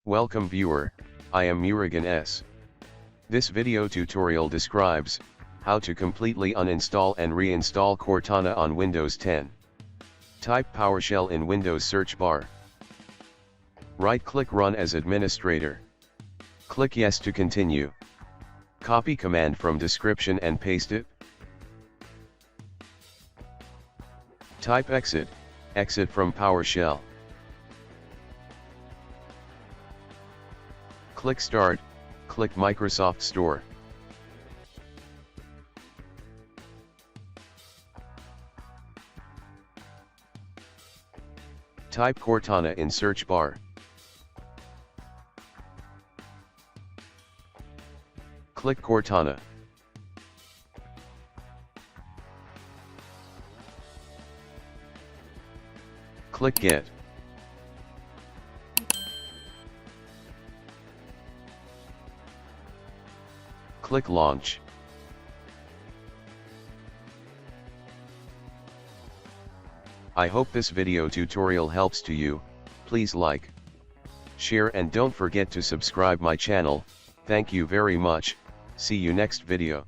Welcome viewer, I am Murugan S. This video tutorial describes how to completely uninstall and reinstall Cortana on Windows 10. Type PowerShell in Windows search bar. Right-click Run as administrator. Click Yes to continue. Copy command from description and paste it. Type exit from PowerShell. Click Start, click Microsoft Store. Type Cortana in search bar. Click Cortana. Click Get. Click Launch. I hope this video tutorial helps to you. Please like, share and don't forget to subscribe my channel. Thank you very much. See you next video.